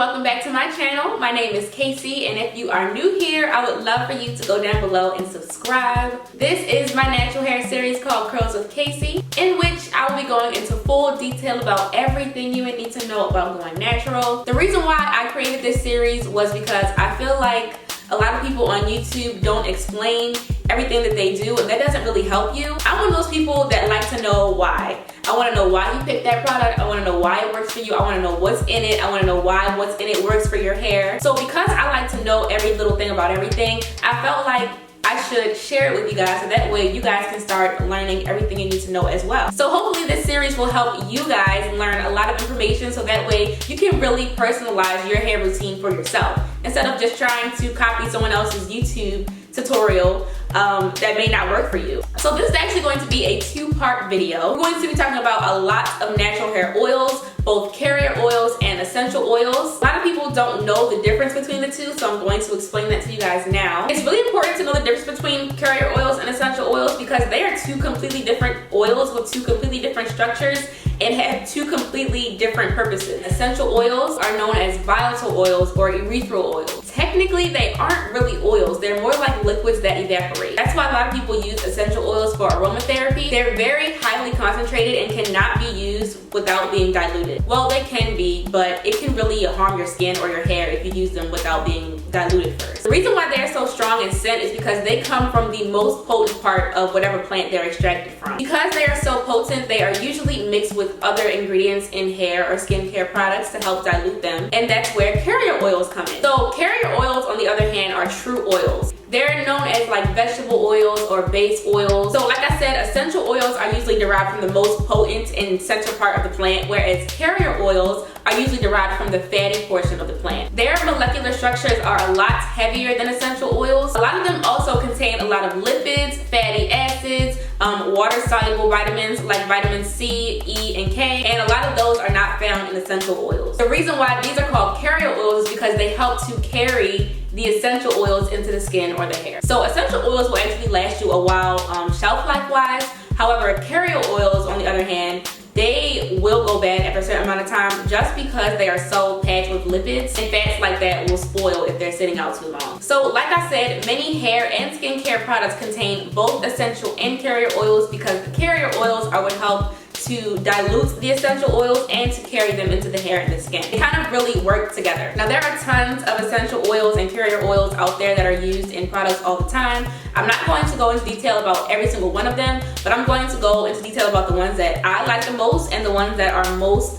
welcome back to my channel. My name is Casey, and if you are new here, I would love for you to go down below and subscribe. This is my natural hair series called Curls with Casey, in which I will be going into full detail about everything you would need to know about going natural. The reason why I created this series was because I feel like a lot of people on YouTube don't explain everything that they do, and that doesn't really help you. I'm one of those people that like to know why. I want to know why you picked that product. I want to know why it works for you. I want to know what's in it. I want to know why what's in it works for your hair. So because I like to know every little thing about everything, I felt like I should share it with you guys so that way you guys can start learning everything you need to know as well. So hopefully this series will help you guys learn a lot of information so that way you can really personalize your hair routine for yourself instead of just trying to copy someone else's YouTube tutorial that may not work for you. So this is actually going to be a two-part video. We're going to be talking about a lot of natural hair oils, both carrier oils and essential oils. A lot of people don't know the difference between the two, so I'm going to explain that to you guys now. It's really important to know the difference between carrier oils and essential oils because they are two completely different oils with two completely different structures and have two completely different purposes. Essential oils are known as volatile oils or erythral oils. Technically, they aren't really oils. They're more like liquids that evaporate. That's why a lot of people use essential oils for aromatherapy. They're very highly concentrated and cannot be used without being diluted. Well, they can be, but it can really harm your skin or your hair if you use them without being diluted first. The reason why they're so strong in scent is because they come from the most potent part of whatever plant they're extracted from. Because they are so potent, they are usually mixed with other ingredients in hair or skincare products to help dilute them, and that's where carrier oils come in. So carrier oils, on the other hand, are true oils. They're known as like vegetable oils or base oils. So like I said, essential oils are usually derived from the most potent and central part of the plant, whereas carrier oils are usually derived from the fatty portion of the plant. Their molecular structures are a lot heavier than essential oils. A lot of them also contain a lot of lipids, fatty acids, water-soluble vitamins like vitamin C, E, and K, and a lot of those are not found in essential oils. The reason why these are called carrier oils is because they help to carry the essential oils into the skin or the hair. So essential oils will actually last you a while shelf life wise. However, carrier oils, on the other hand, they will go bad after a certain amount of time just because they are so packed with lipids, and fats like that will spoil if they're sitting out too long. So like I said, many hair and skincare products contain both essential and carrier oils because the carrier oils are what help to dilute the essential oils and to carry them into the hair and the skin. They kind of really work together. Now there are tons of essential oils and carrier oils out there that are used in products all the time. I'm not going to go into detail about every single one of them, but I'm going to go into detail about the ones that I like the most and the ones that are most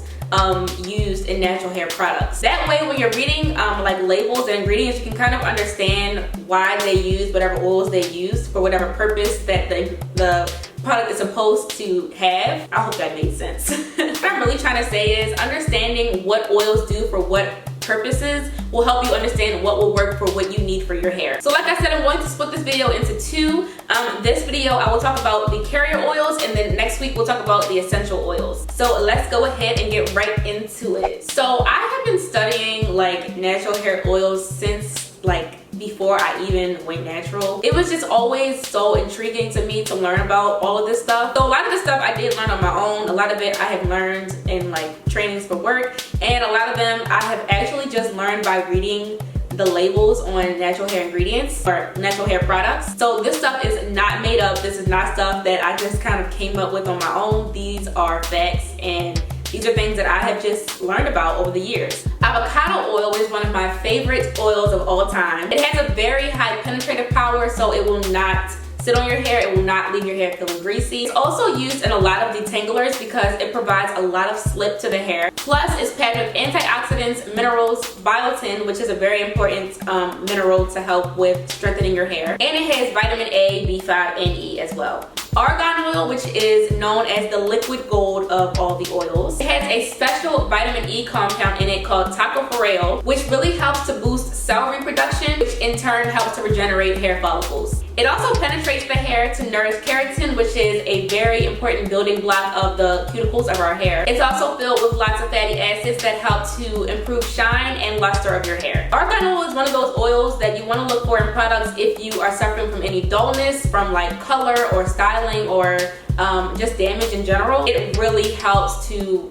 used in natural hair products. That way when you're reading like labels and ingredients, you can kind of understand why they use whatever oils they use for whatever purpose that the product is supposed to have. I hope that made sense. What I'm really trying to say is understanding what oils do for what purposes will help you understand what will work for what you need for your hair. So like I said, I'm going to split this video into two. This video I will talk about the carrier oils, and then next week we'll talk about the essential oils. So let's go ahead and get right into it. So I have been studying like natural hair oils since like before I even went natural. It was just always so intriguing to me to learn about all of this stuff. So a lot of this stuff I did learn on my own. A lot of it I have learned in like trainings for work, and a lot of them I have actually just learned by reading the labels on natural hair ingredients or natural hair products. So this stuff is not made up. This is not stuff that I just kind of came up with on my own. These are facts, and these are things that I have just learned about over the years. Avocado oil is one of my favorite oils of all time. It has a very high penetrative power, so it will not sit on your hair. It will not leave your hair feeling greasy. It's also used in a lot of detanglers because it provides a lot of slip to the hair. Plus, it's packed with antioxidants, minerals, biotin, which is a very important mineral to help with strengthening your hair. And it has vitamin A, B5, and E as well. Argan oil, which is known as the liquid gold of all the oils. It has a special vitamin E compound in it called tocopherol, which really helps to boost cell reproduction, which in turn helps to regenerate hair follicles. It also penetrates the hair to nourish keratin, which is a very important building block of the cuticles of our hair. It's also filled with lots of fatty acids that help to improve shine and luster of your hair. Argan oil is one of those oils that you want to look for in products if you are suffering from any dullness from like color or styling or just damage in general. It really helps to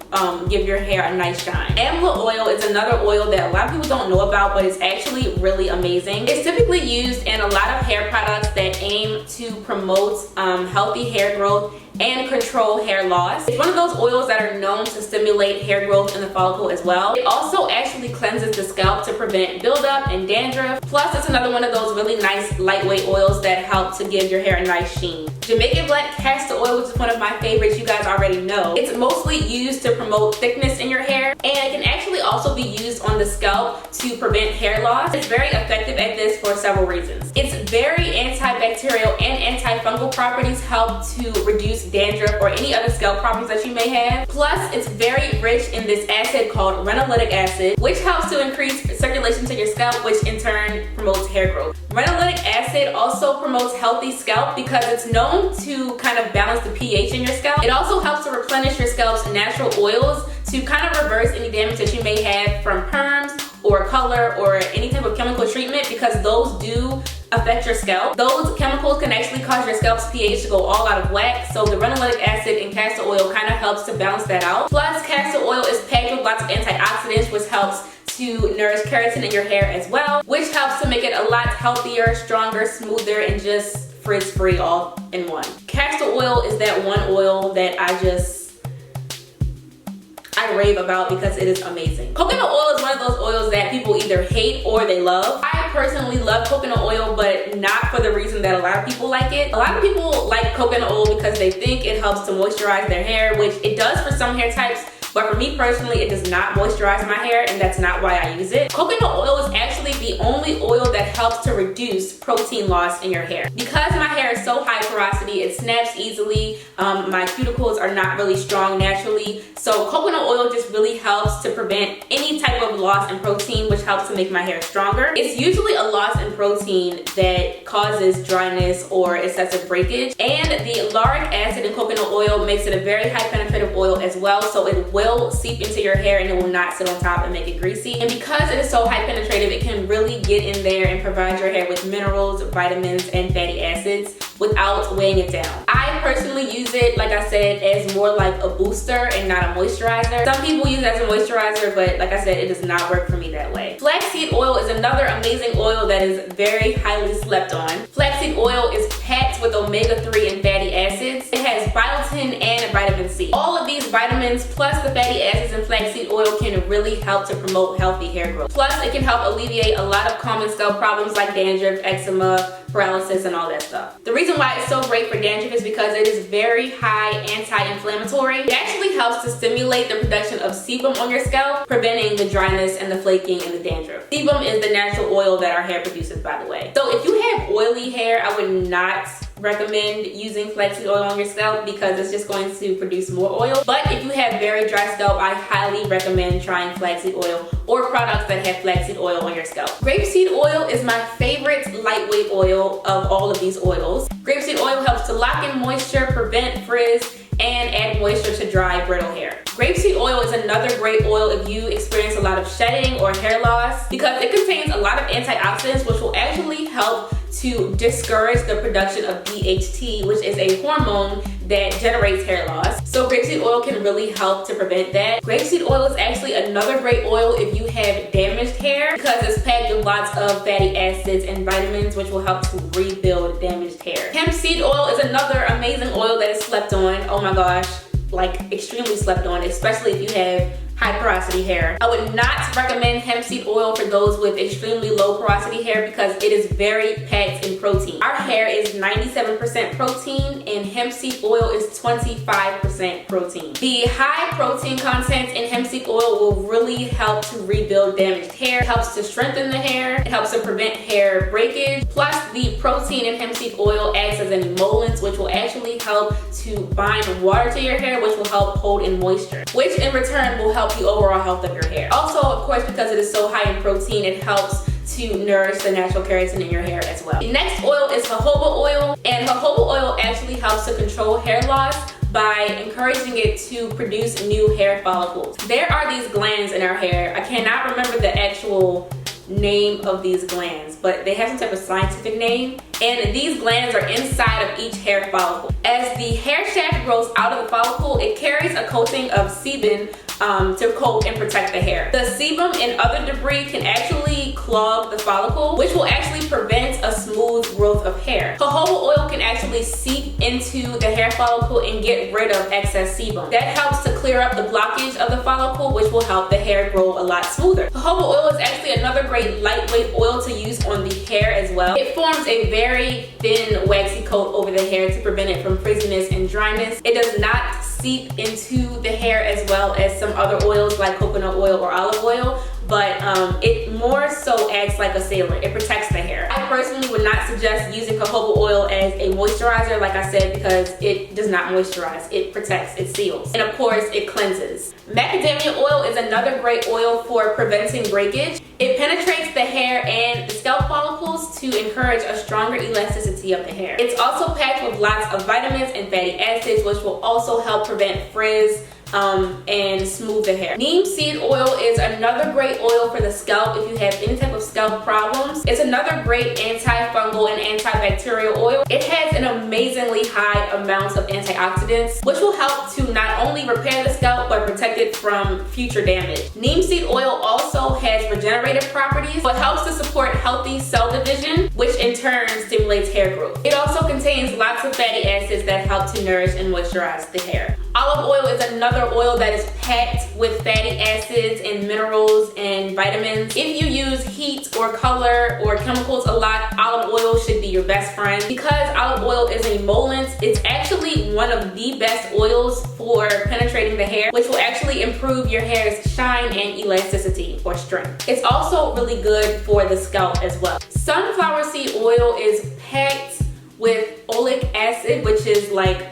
give your hair a nice shine. Amla oil is another oil that a lot of people don't know about, but it's actually really amazing. It's typically used in a lot of hair products that aim to promote healthy hair growth and control hair loss. It's one of those oils that are known to stimulate hair growth in the follicle as well. It also actually cleanses the scalp to prevent buildup and dandruff. Plus, it's another one of those really nice lightweight oils that help to give your hair a nice sheen. Jamaican black castor oil, which is one of my favorites, you guys already know. It's mostly used to promote thickness in your hair, and it can actually also be used on the scalp to prevent hair loss. It's very effective at this for several reasons. Its very antibacterial and antifungal properties help to reduce dandruff or any other scalp problems that you may have. Plus, it's very rich in this acid called renolytic acid, which helps to increase circulation to your scalp, which in turn promotes hair growth. Renolytic acid also promotes healthy scalp because it's known to kind of balance the pH in your scalp. It also helps to replenish your scalp's natural oils to kind of reverse any damage that you may have from perms or color or any type of chemical treatment, because those do affect your scalp. Those chemicals can actually cause your scalp's pH to go all out of whack, so the renolytic acid in castor oil kind of helps to balance that out. Plus, castor oil is packed with lots of antioxidants, which helps to nourish keratin in your hair as well, which helps to make it a lot healthier, stronger, smoother, and just frizz-free all in one. Castor oil is that one oil that I rave about because it is amazing. Coconut oil is one of those oils that people either hate or they love. I personally love coconut oil, but not for the reason that a lot of people like it. A lot of people like coconut oil because they think it helps to moisturize their hair, which it does for some hair types. But for me personally, it does not moisturize my hair, and that's not why I use it. Coconut oil is actually the only oil that helps to reduce protein loss in your hair. Because my hair is so high porosity, it snaps easily, my cuticles are not really strong naturally, so coconut oil just really helps to prevent any type of loss in protein, which helps to make my hair stronger. It's usually a loss in protein that causes dryness or excessive breakage, and the lauric acid in coconut oil makes it a very high penetrative oil as well, so it will seep into your hair and it will not sit on top and make it greasy. And because it is so high penetrative, it can really get in there and provide your hair with minerals, vitamins, and fatty acids without weighing it down. I personally use it, like I said, as more like a booster and not a moisturizer. Some people use it as a moisturizer, but like I said, it does not work for me that way. Flaxseed oil is another amazing oil that is very highly slept on. Flaxseed oil is packed with omega-3 and fatty acids. It has biotin and vitamin C. All of these vitamins plus the fatty acids in flaxseed oil can really help to promote healthy hair growth. Plus, it can help alleviate a lot of common scalp problems like dandruff, eczema, paralysis, and all that stuff. The reason why it's so great for dandruff is because it is very high anti-inflammatory. It actually helps to stimulate the production of sebum on your scalp, preventing the dryness and the flaking and the dandruff. Sebum is the natural oil that our hair produces, by the way. So if you have oily hair, I would not recommend using flaxseed oil on your scalp because it's just going to produce more oil. But if you have very dry scalp, I highly recommend trying flaxseed oil or products that have flaxseed oil on your scalp. Grapeseed oil is my favorite lightweight oil of all of these oils. Grapeseed oil helps to lock in moisture, prevent frizz, and add moisture to dry, brittle hair. Grapeseed oil is another great oil if you experience a lot of shedding or hair loss because it contains a lot of antioxidants, which will actually help to discourage the production of DHT, which is a hormone that generates hair loss. So grapeseed oil can really help to prevent that. Grapeseed oil is actually another great oil if you have damaged hair because it's packed with lots of fatty acids and vitamins, which will help to rebuild damaged hair. Hemp seed oil is another amazing oil that is slept on. Oh my gosh, like extremely slept on, especially if you have high porosity hair. I would not recommend hemp seed oil for those with extremely low porosity hair because it is very packed in protein. Our hair is 97% protein and hemp seed oil is 25% protein. The high protein content in hemp seed oil will really help to rebuild damaged hair. It helps to strengthen the hair. It helps to prevent hair breakage. Plus, the protein in hemp seed oil acts as an emollient, which will actually help to bind water to your hair, which will help hold in moisture, which in return will help the overall health of your hair. Also, of course, because it is so high in protein, it helps to nourish the natural keratin in your hair as well. The next oil is jojoba oil, and jojoba oil actually helps to control hair loss by encouraging it to produce new hair follicles. There are these glands in our hair. I cannot remember the actual name of these glands, but they have some type of scientific name, and these glands are inside of each hair follicle. As the hair shaft grows out of the follicle, it carries a coating of sebum to coat and protect the hair. The sebum and other debris can actually clog the follicle, which will actually prevent a smooth growth of hair. Jojoba oil can actually seep into the hair follicle and get rid of excess sebum. That helps to clear up the blockage of the follicle, which will help the hair grow a lot smoother. Jojoba oil is actually another great lightweight oil to use on the hair as well. It forms a very thin, waxy coat over the hair to prevent it from frizziness and dryness. It does not seep into the hair as well as some other oils like coconut oil or olive oil, but it more so acts like a sealant. It protects the hair. I personally would not suggest using jojoba oil as a moisturizer, like I said, because it does not moisturize. It protects, it seals, and of course it cleanses. Macadamia oil is another great oil for preventing breakage. It penetrates the hair and the scalp follicles to encourage a stronger elasticity of the hair. It's also packed with lots of vitamins and fatty acids, which will also help prevent frizz and smooth the hair. Neem seed oil is another great oil for the scalp if you have any type of scalp problems. It's another great antifungal and antibacterial oil. It has an amazingly high amount of antioxidants, which will help to not only repair the scalp but protect it from future damage. Neem seed oil also has regenerative properties, but helps to support healthy cell division, which in turn stimulates hair growth. It also contains lots of fatty acids that help to nourish and moisturize the hair. Olive oil is another oil that is packed with fatty acids and minerals and vitamins. If you use heat or color or chemicals a lot, olive oil should be your best friend. Because olive oil is an emollient, it's actually one of the best oils for penetrating the hair, which will actually improve your hair's shine and elasticity or strength. It's also really good for the scalp as well. Sunflower seed oil is packed with oleic acid, which is like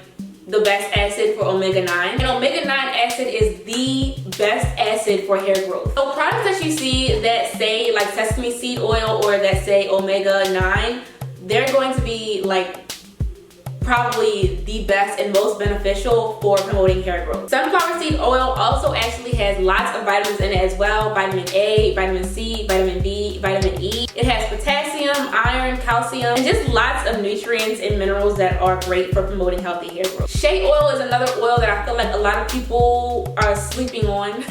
the best acid for omega-9. And omega-9 acid is the best acid for hair growth. So products that you see that say like sesame seed oil or that say omega-9, they're going to be like probably the best and most beneficial for promoting hair growth. Sunflower seed oil also actually has lots of vitamins in it as well. Vitamin A, vitamin C, vitamin B, vitamin E. It has potassium, iron, calcium, and just lots of nutrients and minerals that are great for promoting healthy hair growth. Shea oil is another oil that I feel like a lot of people are sleeping on.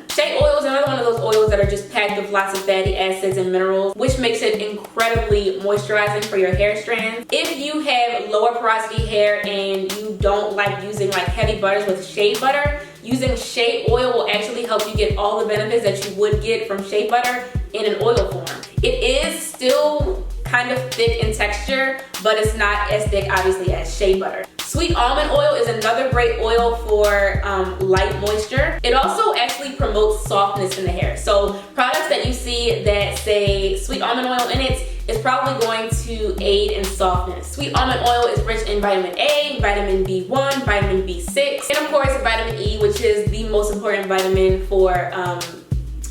Shea oil is another one of those oils that are just packed with lots of fatty acids and minerals, which makes it incredibly moisturizing for your hair strands. If you have lower porosity hair and you don't like using like heavy butters with shea butter, using shea oil will actually help you get all the benefits that you would get from shea butter in an oil form. It is still kind of thick in texture, but it's not as thick obviously as shea butter. Sweet almond oil is another great oil for light moisture. It also actually promotes softness in the hair. So products that you see that say sweet almond oil in it is probably going to aid in softness. Sweet almond oil is rich in vitamin A, vitamin B1, vitamin B6, and of course vitamin E, which is the most important vitamin for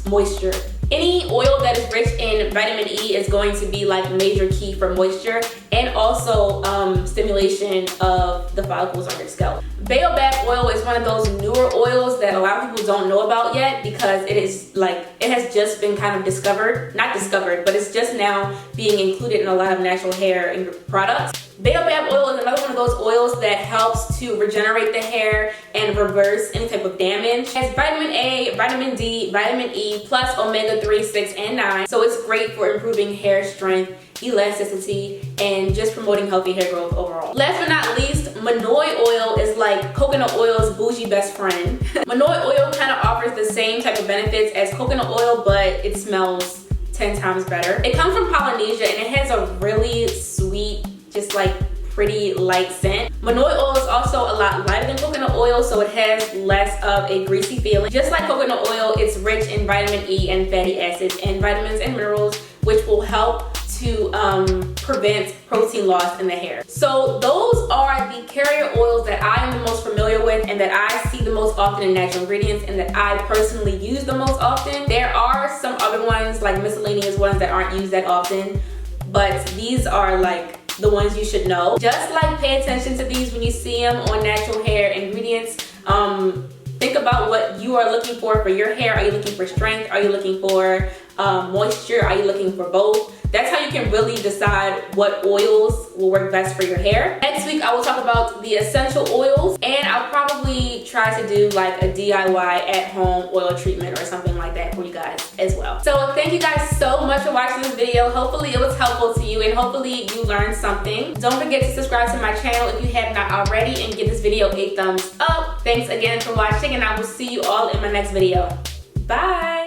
moisture. Any oil that is rich in vitamin E is going to be like major key for moisture and also stimulation of the follicles on your scalp. Baobab oil is one of those newer oils that a lot of people don't know about yet because it has just been kind of not discovered, but it's just now being included in a lot of natural hair products. Baobab oil is another one of those oils that helps to regenerate the hair and reverse any type of damage. It has vitamin A, vitamin D, vitamin E, plus omega-3, 6, and 9. So it's great for improving hair strength, elasticity, and just promoting healthy hair growth overall. Last but not least, Manoi oil is like coconut oil's bougie best friend. Manoi oil kind of offers the same type of benefits as coconut oil, but it smells 10 times better. It comes from Polynesia and it has a really sweet, just like pretty light scent. Manoi oil is also a lot lighter than coconut oil, so it has less of a greasy feeling. Just like coconut oil, it's rich in vitamin E and fatty acids and vitamins and minerals, which will help to prevent protein loss in the hair. So those are the carrier oils that I am the most familiar with and that I see the most often in natural ingredients and that I personally use the most often. There are some other ones, like miscellaneous ones, that aren't used that often, but these are like the ones you should know. Just like pay attention to these when you see them on natural hair ingredients. Think about what you are looking for your hair. Are you looking for strength? Are you looking for moisture? Are you looking for both? That's how you can really decide what oils will work best for your hair. Next week, I will talk about the essential oils, and I'll probably try to do like a DIY at-home oil treatment or something like that for you guys as well. So thank you guys so much for watching this video. Hopefully it was helpful to you and hopefully you learned something. Don't forget to subscribe to my channel if you have not already and give this video a thumbs up. Thanks again for watching, and I will see you all in my next video. Bye!